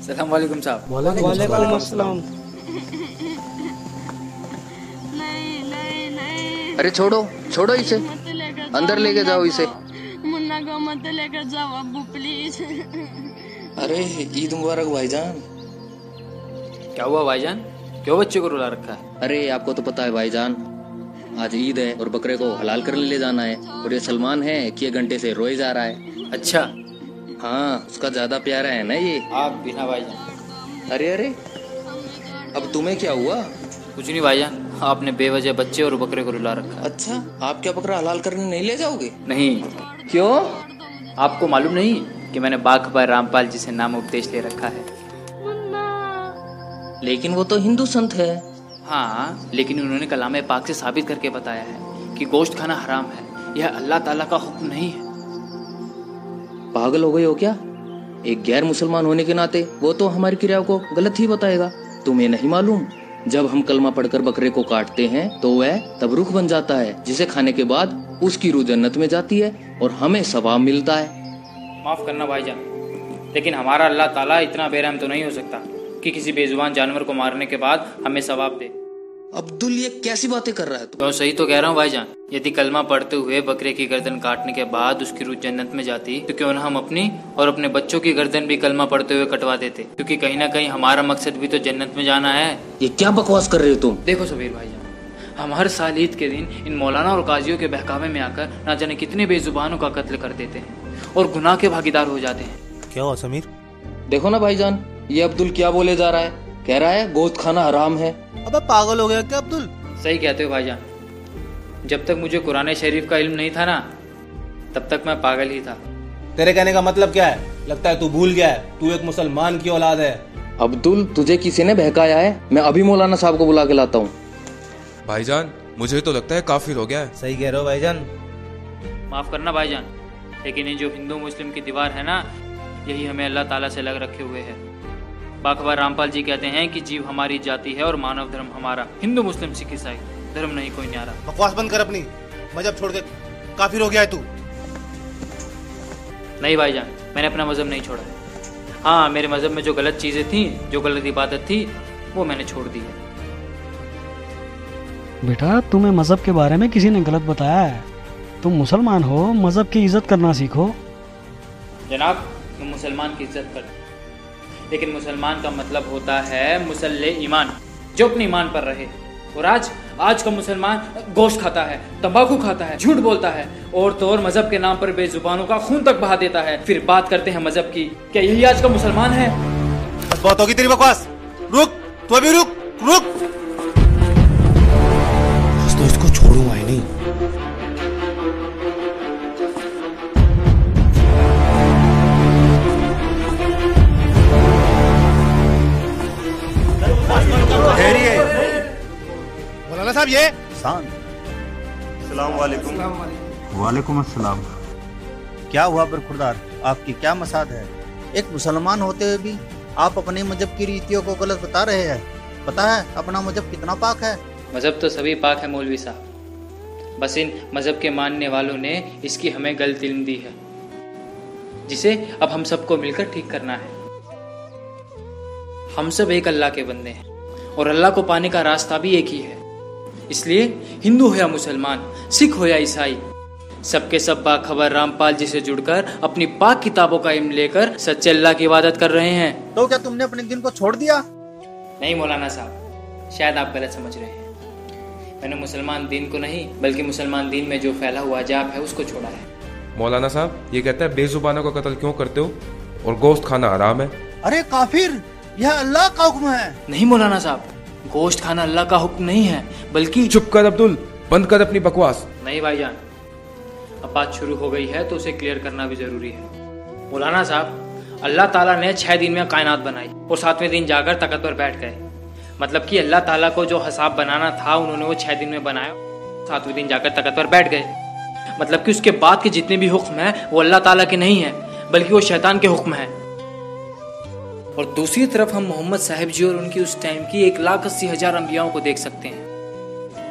अस्सलाम वालेकुम साहब। वालेकुम अस्सलाम। अरे छोड़ो छोड़ो इसे, अंदर लेके जाओ इसे। मुन्ना को मत लेकर जाओ अब्बू प्लीज। अरे ईद मुबारक भाईजान। क्या हुआ भाईजान, क्यों बच्चे को रुला रखा है? अरे आपको तो पता है भाईजान, आज ईद है और बकरे को हलाल करने ले जाना है, और ये सलमान है कि ये घंटे से रोए जा रहा है। अच्छा हाँ, उसका ज्यादा प्यारा है ना ये। आप बिना भाईजान। अरे अरे अब तुम्हें क्या हुआ? कुछ नहीं भाईजान, आपने बेवजह बच्चे और बकरे को रुला रखा है। अच्छा, आप क्या बकरा हलाल करने नहीं ले जाओगे? नहीं। क्यों? आपको मालूम नहीं कि मैंने बाखबर रामपाल जी से नाम उपदेश ले रखा है? लेकिन वो तो हिंदू संत है। हाँ, लेकिन उन्होंने कलाम पाक से साबित करके बताया है कि गोश्त खाना हराम है। यह अल्लाह ताला का हुक्म नहीं है। पागल हो गए हो क्या? एक गैर मुसलमान होने के नाते वो तो हमारी क्रियाओं को गलत ही बताएगा। तुम्हें नहीं मालूम, जब हम कलमा पढ़कर बकरे को काटते हैं तो वह तब रूह बन जाता है, जिसे खाने के बाद उसकी रूह जन्नत में जाती है और हमें सवाब मिलता है। माफ करना भाईजान, लेकिन हमारा अल्लाह ताला इतना बेरहम तो नहीं हो सकता कि किसी बेजुबान जानवर को मारने के बाद हमें सवाब दे। अब्दुल, ये कैसी बातें कर रहा है तू? तो सही तो कह रहा हूँ भाईजान। यदि कलमा पढ़ते हुए बकरे की गर्दन काटने के बाद उसकी रूह जन्नत में जाती तो क्यों न हम अपनी और अपने बच्चों की गर्दन भी कलमा पढ़ते हुए कटवा देते, क्योंकि कहीं ना कहीं हमारा मकसद भी तो जन्नत में जाना है। ये क्या बकवास कर रहे हो तुम? देखो सबीर भाईजान, हम हर साल ईद के दिन इन मौलाना और काजियों के बहकावे में आकर ना जाने कितने बेजुबानों का कत्ल कर देते हैं और गुनाह के भागीदार हो जाते हैं। क्या हुआ समीर? देखो ना भाईजान, ये अब्दुल क्या बोले जा रहा है। कह रहा है गोश्त खाना हराम है। अबे पागल हो गया क्या अब्दुल? सही कहते हो भाईजान, जब तक मुझे कुरान शरीफ का इल्म नहीं था ना, तब तक मैं पागल ही था। तेरे कहने का मतलब क्या है? लगता है तू भूल गया है, तू एक मुसलमान की औलाद है। अब्दुल, तुझे किसी ने बहकाया है? मैं अभी मौलाना साहब को बुला के लाता हूँ। भाईजान, मुझे तो लगता है काफिर हो गया है। सही कह रहे हो भाईजान। माफ करना भाईजान, लेकिन ये जो हिंदू मुस्लिम की दीवार है ना, यही हमें अल्लाह ताला से लग रखे हुए है। बाखबर रामपाल जी कहते हैं कि जीव हमारी जाति है और मानव धर्म हमारा। हिंदू मुस्लिम सिख ईसाई धर्म नहीं कोई न्यारा। बकवास बंद कर अपनी, मजहब छोड़ के काफिर हो गया है तू। नहीं भाईजान, मैंने अपना मजहब नहीं छोड़ा। हाँ, मेरे मजहब में जो गलत चीजें थी, जो गलत इबादत थी, वो मैंने छोड़ दी है। बेटा, तुम्हें मजहब के बारे में किसी ने गलत बताया है। तुम मुसलमान हो, मजहब की इज्जत करना सीखो। जनाब, मैं मुसलमान की इज्जत करता, लेकिन मुसलमान का मतलब होता है मुसल्ले ईमान, जो अपने ईमान पर रहे। और आज का मुसलमान गोश्त खाता है, तंबाकू खाता है, झूठ बोलता है और तो और मजहब के नाम पर बेजुबानों का खून तक बहा देता है। फिर बात करते हैं मजहब की। क्या यही आज का मुसलमान है? बस बहुत होगी तेरी बकवास। रुक, तू अभी रुक रुक। तो इसको छोड़ूंगा ही नहीं। मौलाना साहब, ये अस्सलाम वालेकुम। वालेकुम अस्सलाम। क्या हुआ बरखुरदार, आपकी क्या मसाद है? एक मुसलमान होते हुए भी आप अपने मजहब की रीतियों को गलत बता रहे हैं। पता है अपना मजहब कितना पाक है? मजहब तो सभी पाक है मौलवी साहब, बस इन मजहब के मानने वालों ने इसकी हमें गलत इल्म दी है, जिसे अब हम सबको मिलकर ठीक करना है। हम सब एक अल्लाह के बंदे हैं और अल्लाह को पाने का रास्ता भी एक ही है। इसलिए हिंदू हो या मुसलमान, सिख हो या ईसाई, सबके सब बाखबर रामपाल जी से जुड़कर अपनी पाक किताबों का इल्म लेकर सच्चे अल्लाह की इबादत कर रहे हैं। तो क्या तुमने अपने दिन को छोड़ दिया? नहीं मौलाना साहब, शायद आप गलत समझ रहे हैं। मैंने मुसलमान दीन को नहीं, बल्कि मुसलमान दीन में जो फैला हुआ अजाब है उसको छोड़ा है। मौलाना साहब, ये कहता है बेजुबानों का कत्ल क्यों करते हो और गोश्त खाना हराम है। अरे काफिर, यह अल्लाह का हुक्म है। नहीं मौलाना साहब, गोश्त खाना अल्लाह का हुक्म नहीं है, बल्कि चुप कर अब्दुल, बंद कर अपनी बकवास। नहीं भाईजान, अब बात शुरू हो गई है तो उसे क्लियर करना भी जरूरी है। मौलाना साहब, अल्लाह ताला ने 6 दिन में कायनात बनाई और 7वें दिन जाकर तख्त पर बैठ गए। मतलब कि अल्लाह ताला को जो हिसाब बनाना था उन्होंने वो 6 दिन में बनाया, 7वें दिन जाकर तख्त पर बैठ गए। मतलब कि उसके बाद के जितने भी हुक्म हैं वो अल्लाह ताला के नहीं है, बल्कि वो शैतान के हुक्म हैं। और दूसरी तरफ हम मोहम्मद साहिब जी और उनकी उस टाइम की 1,80,000 अंबियाओं को देख सकते हैं।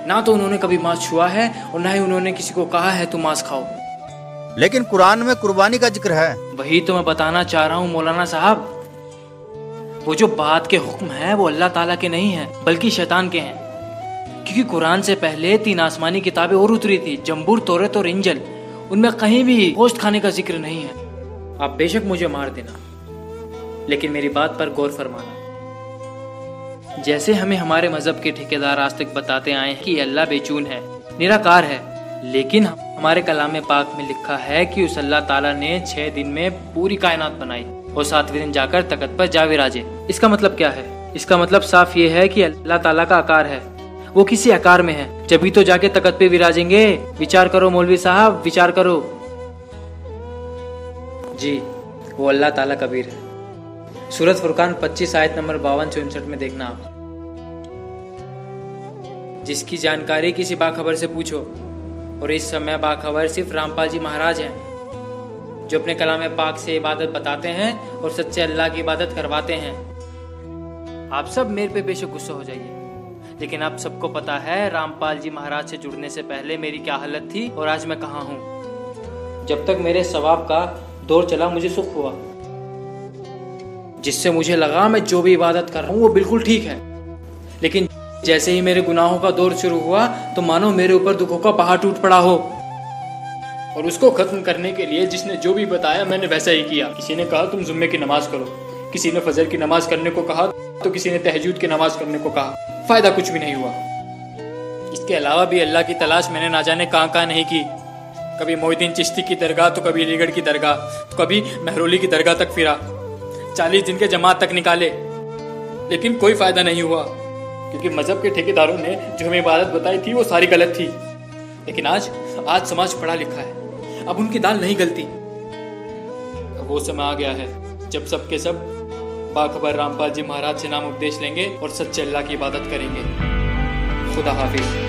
ना तो उन्होंने कभी मांस छुआ है और ना ही उन्होंने किसी को कहा है तुम मांस खाओ। लेकिन कुरान में कुर्बानी का जिक्र है। वही तो मैं बताना चाह रहा हूँ मौलाना साहब, वो जो बात के हुक्म है वो अल्लाह ताला के नहीं है बल्कि शैतान के हैं। क्योंकि कुरान से पहले 3 आसमानी किताबें और उतरी थी, जंबूर, तौरात और इंजिल। उनमें कहीं भी गोश्त खाने का जिक्र नहीं है। आप बेशक मुझे मार देना, लेकिन मेरी बात पर गौर फरमाना। जैसे हमें हमारे मजहब के ठेकेदार आज तक बताते आए हैं कि अल्लाह बेचून है, निराकार है, लेकिन हमारे कलाम पाक में लिखा है कि उस अल्लाह ताला ने 6 दिन में पूरी कायनात बनाई और 7वें दिन जाकर तख्त पर जा विराजे। इसका मतलब क्या है? इसका मतलब साफ ये है कि अल्लाह ताला का आकार है, वो किसी आकार में है, जब तो जाके तख्त पे विराजेंगे। विचार करो मौलवी साहब, विचार करो। जी, वो अल्लाह ताला कबीर है। सूरत फुरकान 25 आयत नंबर 52 से 59 में देखना आप। जिसकी जानकारी किसी बाखबर से पूछो, और इस समय बाखबर सिर्फ रामपाल जी महाराज हैं, जो अपने कलाम पाक से इबादत बताते हैं और सच्चे अल्लाह की इबादत करवाते हैं। आप सब मेरे पे बेशक गुस्सा हो जाइए, लेकिन आप सबको पता है रामपाल जी महाराज से जुड़ने से पहले मेरी क्या हालत थी और आज मैं कहाँ हूँ। जब तक मेरे सवाब का दौर चला मुझे सुख हुआ, जिससे मुझे लगा मैं जो भी इबादत कर रहा हूँ वो बिल्कुल ठीक है। लेकिन जैसे ही मेरे गुनाहों का दौर शुरू हुआ तो मानो मेरे ऊपर दुखों का पहाड़ टूट पड़ा हो। और उसको खत्म करने के लिए जिसने जो भी बताया मैंने वैसा ही किया। किसी ने कहा तुम जुम्मे की नमाज करो, किसी ने फजर की नमाज करने को कहा, तो किसी ने तहज्जुद की नमाज करने को कहा। फायदा कुछ भी नहीं हुआ। इसके अलावा भी अल्लाह की तलाश मैंने ना जाने कहाँ नहीं की। कभी मोहिद्दीन चिश्ती की दरगाह, तो कभी अलीगढ़ की दरगाह, तो कभी महरौली की दरगाह तक फिरा। 40 दिन के जमात तक निकाले, लेकिन कोई फायदा नहीं हुआ, क्योंकि मजहब के ठेकेदारों ने जो हमें इबादत बताई थी वो सारी गलत थी। लेकिन आज समाज पढ़ा लिखा है, अब उनकी दाल नहीं गलती। अब वो समय आ गया है जब सबके सब बाखबर रामपाल जी महाराज से नाम उपदेश लेंगे और सच्चे अल्लाह की इबादत करेंगे। खुदा हाफिज।